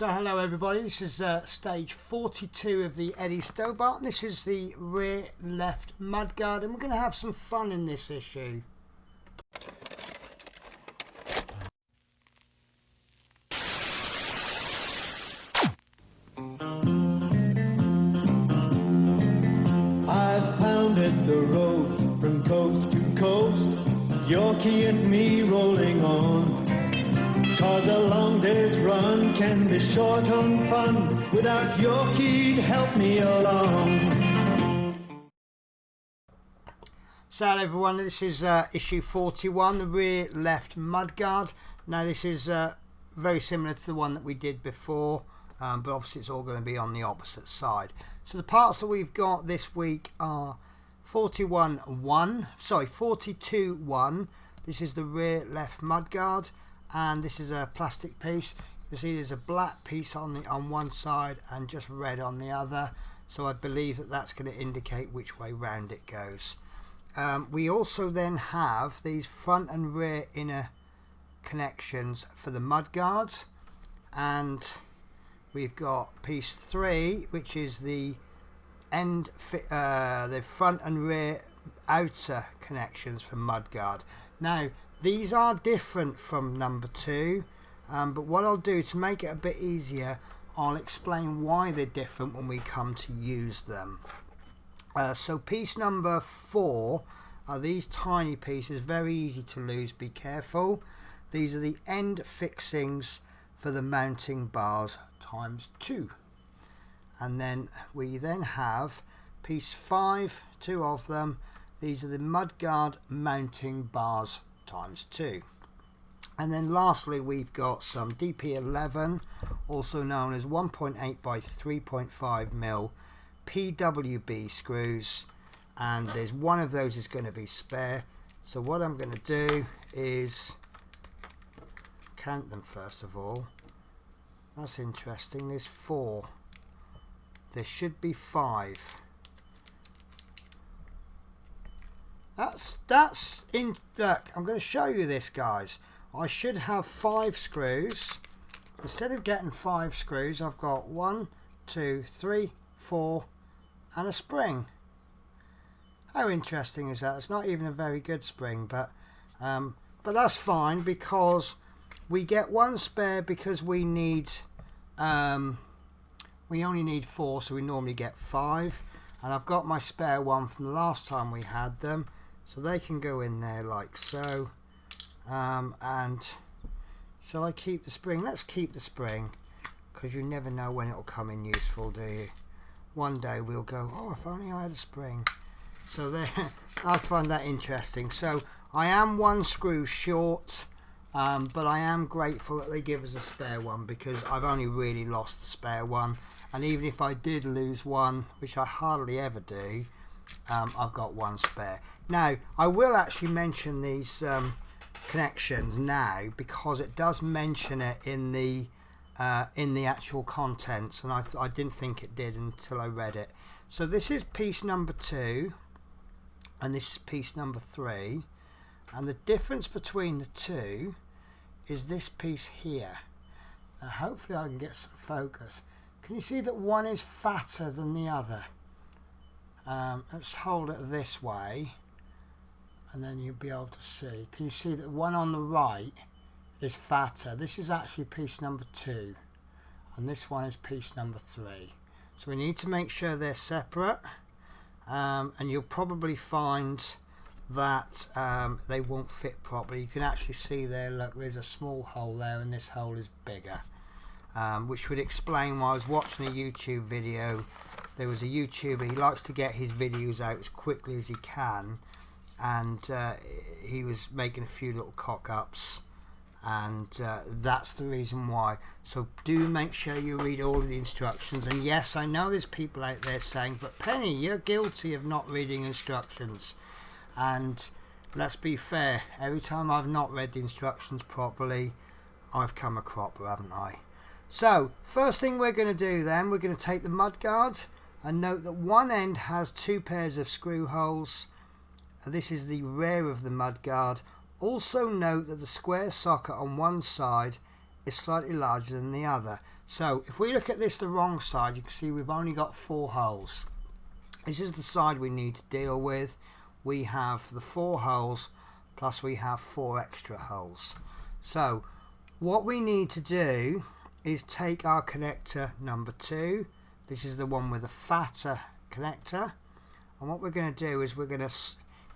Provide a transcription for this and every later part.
So hello everybody, this is stage 42 of the Eddie Stobart, and this is the rear left mudguard, and we're going to have some fun in this issue. I've pounded the road from coast to coast, Yorkie and me rolling on. 'Cause a long day's run can be short on fun without Yorkie to help me along. So hello everyone, this is issue 41, the rear left mudguard. Now this is very similar to the one that we did before, but obviously it's all going to be on the opposite side. So the parts that we've got this week are 42.1. This is the rear left mudguard, and this is a plastic piece. You see there's a black piece on one side and just red on the other, so I believe that that's going to indicate which way round it goes. We also then have these front and rear inner connections for the mudguard, and we've got piece 3, which is the the front and rear outer connections for mudguard. Now these are different from number 2, but what I'll do to make it a bit easier, I'll explain why they're different when we come to use them. So piece number 4 are these tiny pieces, very easy to lose, be careful. These are the end fixings for the mounting bars ×2. And then we then have piece 5, 2 of them. These are the mudguard mounting bars ×2. And then lastly we've got some DP11, also known as 1.8 by 3.5 mil PWB screws, and there's one of those is going to be spare. So what I'm going to do is count them first of all. That's interesting, there's 4. There should be 5. That's in. Look, I'm going to show you this, guys. I should have 5 screws. Instead of getting 5 screws, I've got 1, 2, 3, 4 and a spring. How interesting is that? It's not even a very good spring, but that's fine, because we get 1 spare because we need we only need 4, so we normally get 5, and I've got my spare one from the last time we had them, so they can go in there like so. And shall I keep the spring? Let's keep the spring, because you never know when it'll come in useful, do you? One day we'll go, oh, if only I had a spring. So there, I find that interesting. So I am 1 screw short, but I am grateful that they give us a spare one, because I've only really lost the spare one, and even if I did lose one, which I hardly ever do, I've got 1 spare. Now I will actually mention these connections now, because it does mention it in the actual contents, and I didn't think it did until I read it. So this is piece number 2 and this is piece number 3, and the difference between the two is this piece here. Now hopefully I can get some focus. Can you see that one is fatter than the other? Let's hold it this way and then you'll be able to see. Can you see that one on the right is fatter? This is actually piece number 2 and this one is piece number 3. So we need to make sure they're separate, and you'll probably find that they won't fit properly. You can actually see there, look, there's a small hole there and this hole is bigger, which would explain why I was watching a YouTube video. There was a YouTuber, he likes to get his videos out as quickly as he can, and he was making a few little cock-ups, and that's the reason why. So do make sure you read all of the instructions. And yes, I know there's people out there saying, but Penny, you're guilty of not reading instructions. And let's be fair, every time I've not read the instructions properly, I've come a cropper, haven't I? So first thing we're going to do then, we're going to take the mudguard, and note that one end has 2 pairs of screw holes. This is the rear of the mudguard. Also note that the square socket on one side is slightly larger than the other. So if we look at this the wrong side, you can see we've only got 4 holes. This is the side we need to deal with. We have the 4 holes plus we have 4 extra holes. So what we need to do is take our connector number 2. This is the one with the fatter connector, and what we're going to do is we're going to,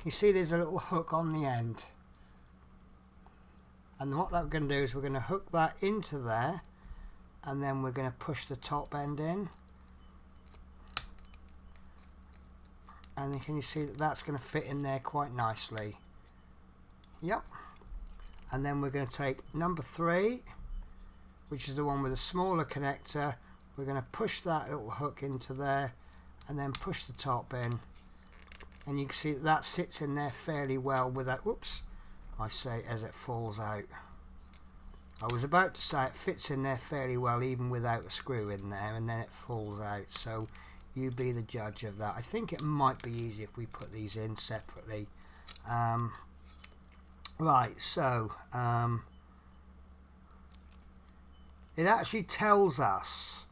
you see there's a little hook on the end, and what we're going to do is we're going to hook that into there, and then we're going to push the top end in, and then can you see that that's going to fit in there quite nicely. Yep. And then we're going to take number 3, which is the one with a smaller connector. We're going to push that little hook into there and then push the top in, and you can see that that sits in there fairly well without, whoops, I say as it falls out. I was about to say it fits in there fairly well even without a screw in there, and then it falls out, so you be the judge of that. I think it might be easy if we put these in separately. Right, so it actually tells us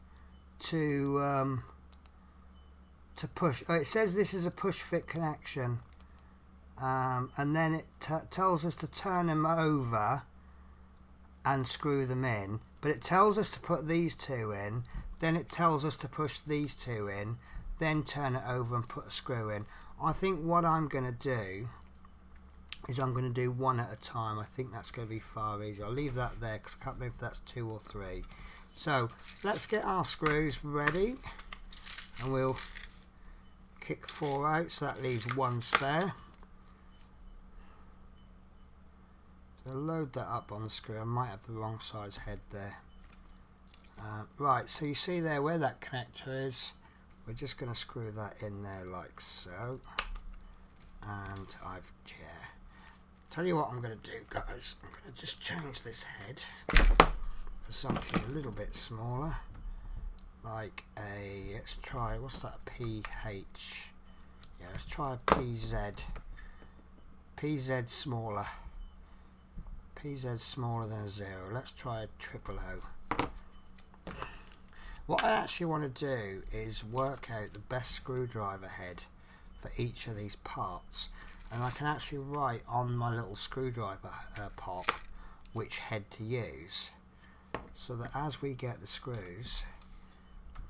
to push. It says this is a push fit connection, and then it tells us to turn them over and screw them in, but it tells us to put these 2 in, then it tells us to push these 2 in, then turn it over and put a screw in. I think what I'm going to do is I'm going to do one at a time. I think that's going to be far easier. I'll leave that there because I can't remember if that's 2 or 3. So let's get our screws ready, and we'll kick 4 out, so that leaves 1 spare. So load that up on the screw. I might have the wrong size head there. Right, so you see there where that connector is. We're just going to screw that in there like so. And tell you what I'm going to do, guys. I'm going to just change this head for something a little bit smaller, like a, let's try, what's that, PH, yeah, let's try a PZ smaller, PZ smaller than a 0. Let's try a 000. What I actually want to do is work out the best screwdriver head for each of these parts, and I can actually write on my little screwdriver pot which head to use, so that as we get the screws,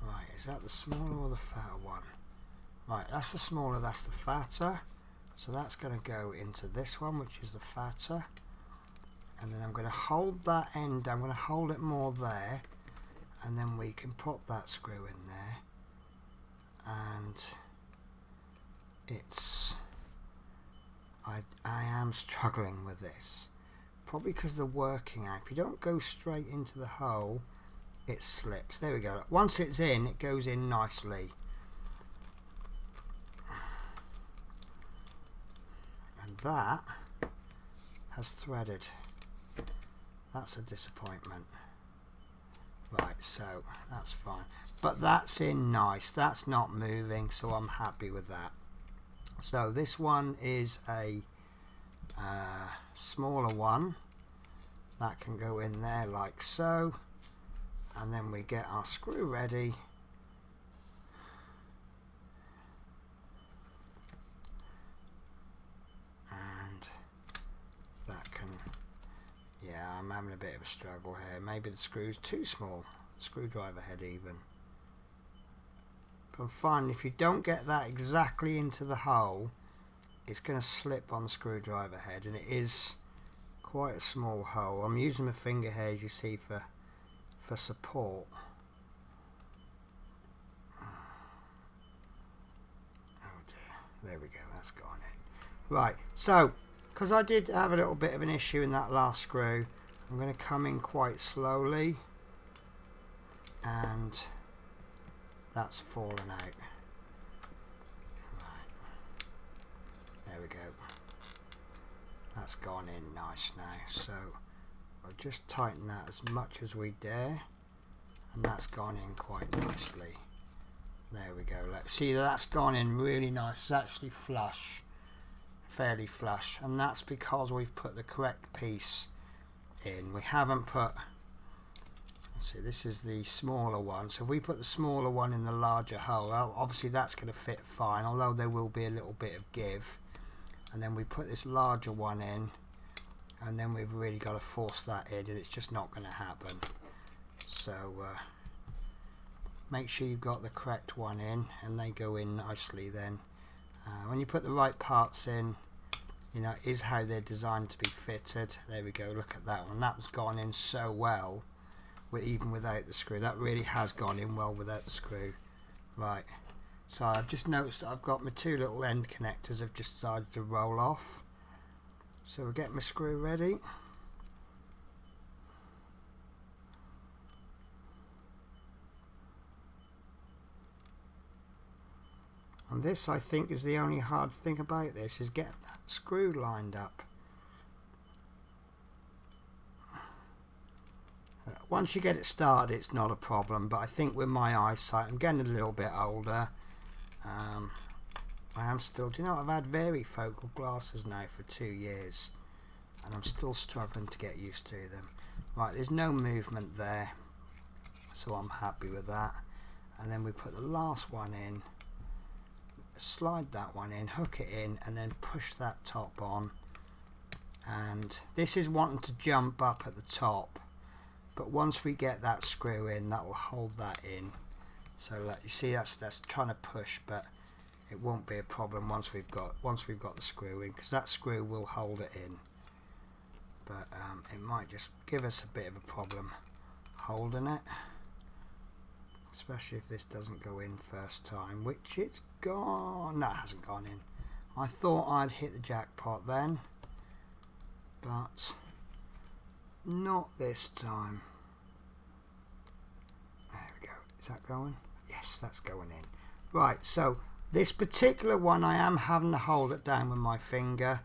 right, is that the smaller or the fatter one? Right, that's the smaller, that's the fatter, so that's going to go into this one, which is the fatter, and then I'm going to hold that end, I'm going to hold it more there, and then we can put that screw in there, and it's, I am struggling with this, probably because the working out, if you don't go straight into the hole, it slips. There we go. Once it's in, it goes in nicely. And that has threaded. That's a disappointment. Right, so that's fine. But that's in nice. That's not moving, so I'm happy with that. So this one is a smaller one. That can go in there like so. And then we get our screw ready. And that can, yeah, I'm having a bit of a struggle here. Maybe the screw's too small, screwdriver head even. But I'm finding if you don't get that exactly into the hole, it's going to slip on the screwdriver head, and it is quite a small hole. I'm using my finger here, as you see, for support. Oh dear, there we go, that's gone in. Right, so because I did have a little bit of an issue in that last screw, I'm going to come in quite slowly, and that's fallen out. Right, there we go, that's gone in nice now. So I'll just tighten that as much as we dare, and that's gone in quite nicely. There we go. Let's see, that's gone in really nice. It's actually flush, fairly flush, and that's because we've put the correct piece in. We haven't put, let's see, this is the smaller one, so if we put the smaller one in the larger hole, obviously that's going to fit fine, although there will be a little bit of give. And then we put this larger one in, and then we've really got to force that in, and it's just not going to happen. So make sure you've got the correct one in, and they go in nicely then. When you put the right parts in, you know, is how they're designed to be fitted. There we go, look at that one. That was gone in so well, even without the screw. That really has gone in well without the screw. Right, so I've just noticed that I've got my two little end connectors have just decided to roll off. So we'll get my screw ready. And this, I think, is the only hard thing about this, is getting that screw lined up. Once you get it started, it's not a problem, but I think with my eyesight, I'm getting a little bit older. I am still, do you know, I've had varifocal glasses now for 2 years, and I'm still struggling to get used to them. Right, there's no movement there, so I'm happy with that. And then we put the last one in, slide that one in, hook it in, and then push that top on. And this is wanting to jump up at the top, but once we get that screw in, that will hold that in. So like you see, that's trying to push, but it won't be a problem once we've got the screw in, because that screw will hold it in. But it might just give us a bit of a problem holding it, especially if this doesn't go in first time, which it's gone. No, it hasn't gone in. I thought I'd hit the jackpot then, but not this time. There we go. Is that going? Yes, that's going in. Right, so this particular one I am having to hold it down with my finger,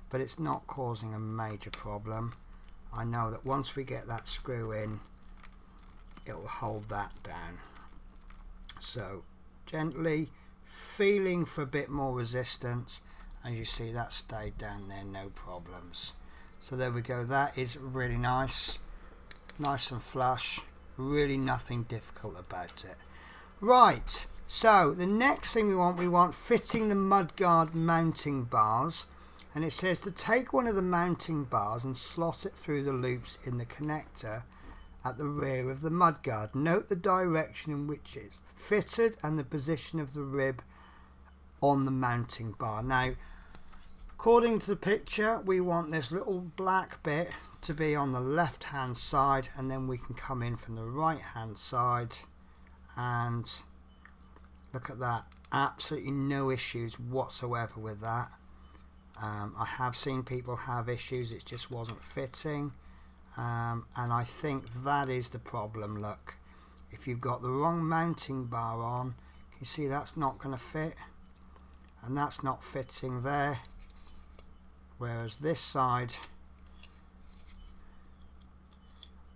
but it's not causing a major problem. I know that once we get that screw in, it will hold that down. So gently feeling for a bit more resistance, as you see that stayed down there, no problems. So there we go, that is really nice and flush, really nothing difficult about it. Right, so the next thing we want fitting the mudguard mounting bars, and it says to take one of the mounting bars and slot it through the loops in the connector at the rear of the mudguard. Note the direction in which it's fitted and the position of the rib on the mounting bar. Now, according to the picture, we want this little black bit to be on the left hand side, and then we can come in from the right hand side, and look at that, absolutely no issues whatsoever with that. I have seen people have issues, it just wasn't fitting, and I think that is the problem. Look, if you've got the wrong mounting bar on, you see that's not going to fit, and that's not fitting there, whereas this side,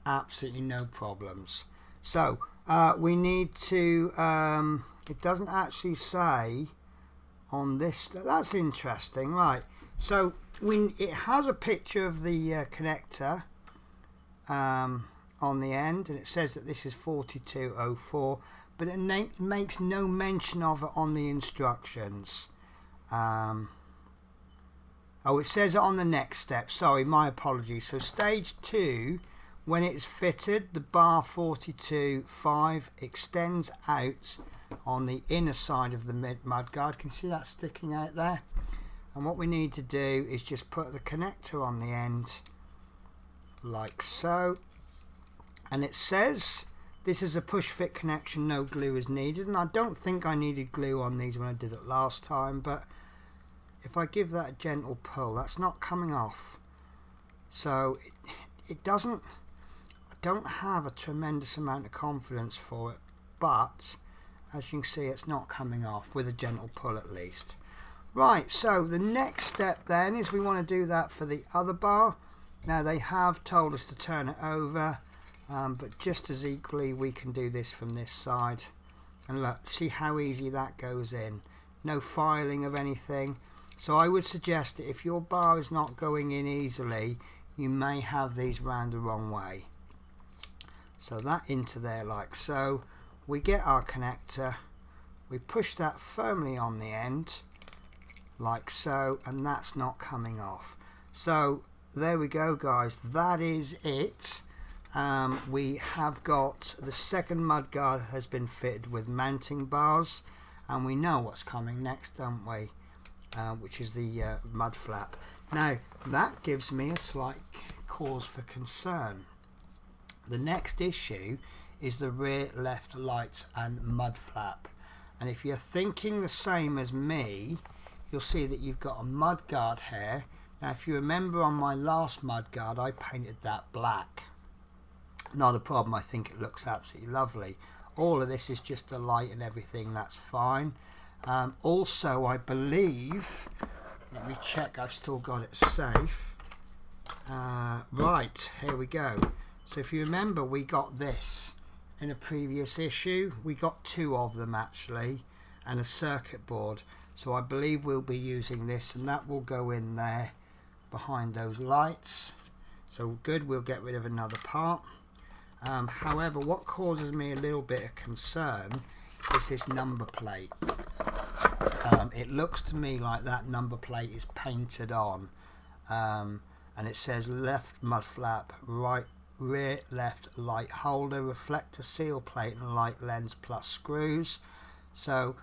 absolutely no problems. So we need to, it doesn't actually say on this, that's interesting. Right, so it has a picture of the connector on the end, and it says that this is 4204, but it makes no mention of it on the instructions. Oh, it says it on the next step, sorry, my apologies. So stage 2, when it's fitted, the bar 42.5 extends out on the inner side of the mudguard. Can you see that sticking out there? And what we need to do is just put the connector on the end like so, and it says this is a push fit connection, no glue is needed, and I don't think I needed glue on these when I did it last time, but if I give that a gentle pull, that's not coming off. So it doesn't, I don't have a tremendous amount of confidence for it, but as you can see, it's not coming off with a gentle pull at least. Right, so the next step then is we want to do that for the other bar. Now they have told us to turn it over, but just as equally we can do this from this side, and look, see how easy that goes in, no filing of anything. So I would suggest that if your bar is not going in easily, you may have these round the wrong way. So that into there like so. We get our connector, we push that firmly on the end like so, and that's not coming off. So there we go guys, that is it. We have got the second mudguard has been fitted with mounting bars, and we know what's coming next, don't we? Which is the mud flap. Now that gives me a slight cause for concern. The next issue is the rear left lights and mud flap, and if you're thinking the same as me, you'll see that you've got a mudguard here. Now if you remember on my last mudguard I painted that black. Not a problem, I think it looks absolutely lovely. All of this is just the light and everything, that's fine. Also I believe, let me check I've still got it safe. Right, here we go. So if you remember, we got this in a previous issue. We got two of them actually, and a circuit board. So I believe we'll be using this, and that will go in there behind those lights. So good, we'll get rid of another part. However, what causes me a little bit of concern is this number plate. It looks to me like that number plate is painted on, and it says left mud flap, right rear left light holder, reflector seal plate and light lens plus screws. So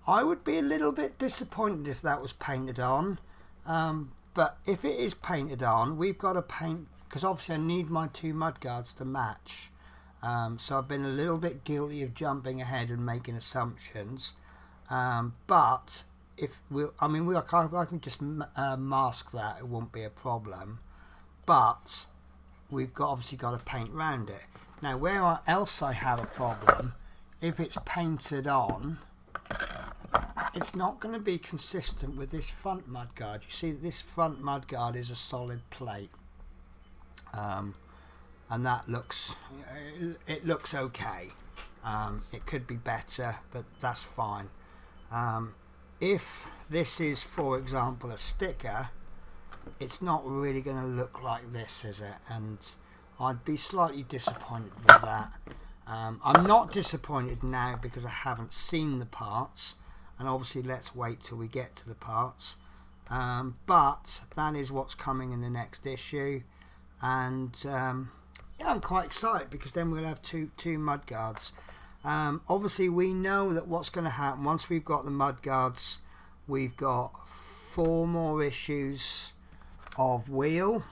I would be a little bit disappointed if that was painted on, but if it is painted on, we've got to paint, because obviously I need my two mudguards to match. So I've been a little bit guilty of jumping ahead and making assumptions, but if I can just mask that, it won't be a problem, but we've obviously got to paint around it. Now where else I have a problem, if it's painted on, it's not going to be consistent with this front mudguard. You see this front mudguard is a solid plate, and that looks, it looks okay. It could be better, but that's fine. If this is, for example, a sticker, it's not really going to look like this, is it? And I'd be slightly disappointed with that. I'm not disappointed now because I haven't seen the parts, and obviously let's wait till we get to the parts. But that is what's coming in the next issue, and yeah, I'm quite excited because then we'll have two mudguards. Obviously we know that what's going to happen once we've got the mudguards, we've got 4 more issues of wheel.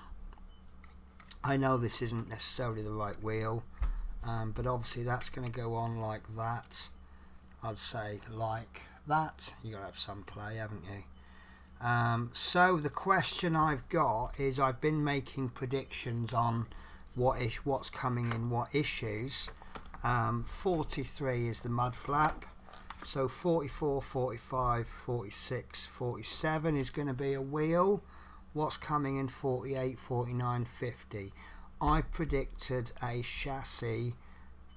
I know this isn't necessarily the right wheel, but obviously that's going to go on like that. I'd say like that. You got to have some play, haven't you? So the question I've got is, I've been making predictions on what's coming in what issues. 43 is the mud flap, so 44, 45, 46, 47 is going to be a wheel. What's coming in 48, 49, 50? I predicted a chassis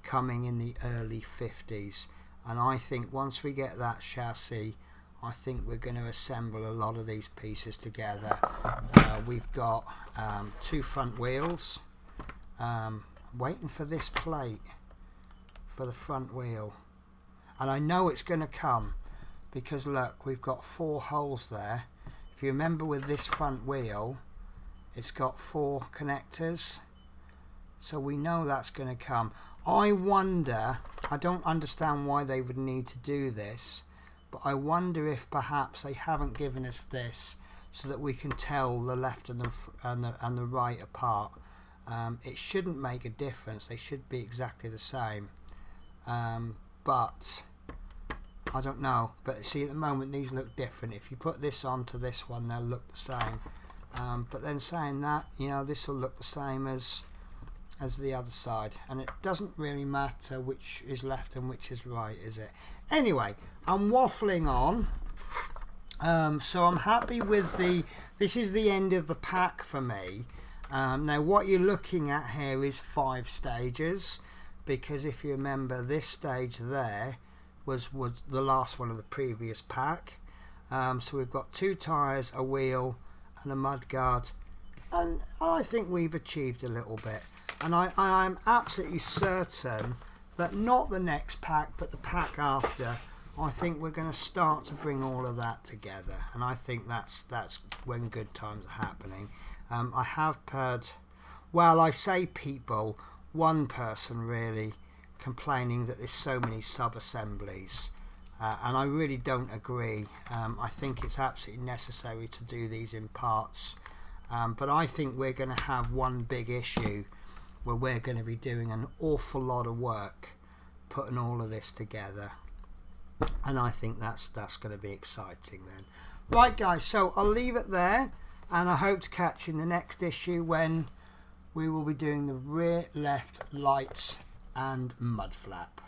coming in the early 50s, and I think once we get that chassis, I think we're going to assemble a lot of these pieces together. We've got 2 front wheels, waiting for this plate for the front wheel, and I know it's going to come because look, we've got 4 holes there. If you remember with this front wheel, it's got 4 connectors, so we know that's going to come. I wonder, I don't understand why they would need to do this, but I wonder if perhaps they haven't given us this so that we can tell the left and the right apart. It shouldn't make a difference, they should be exactly the same, but I don't know. But see, at the moment these look different. If you put this onto this one, they'll look the same, but then saying that, you know, this will look the same as the other side, and it doesn't really matter which is left and which is right, is it? Anyway, I'm waffling on. So I'm happy with this is the end of the pack for me. Now what you're looking at here is 5 stages, because if you remember, this stage there was the last one of the previous pack. So we've got 2 tyres, a wheel and a mudguard, and I think we've achieved a little bit. and I'm absolutely certain that not the next pack but the pack after, I think we're going to start to bring all of that together, and I think that's when good times are happening. I have heard, well, I say people, one person really complaining that there's so many sub-assemblies, and I really don't agree. I think it's absolutely necessary to do these in parts, but I think we're going to have one big issue where we're going to be doing an awful lot of work putting all of this together, and I think that's going to be exciting then. Right guys, so I'll leave it there, and I hope to catch you in the next issue when we will be doing the rear left lights and mud flap.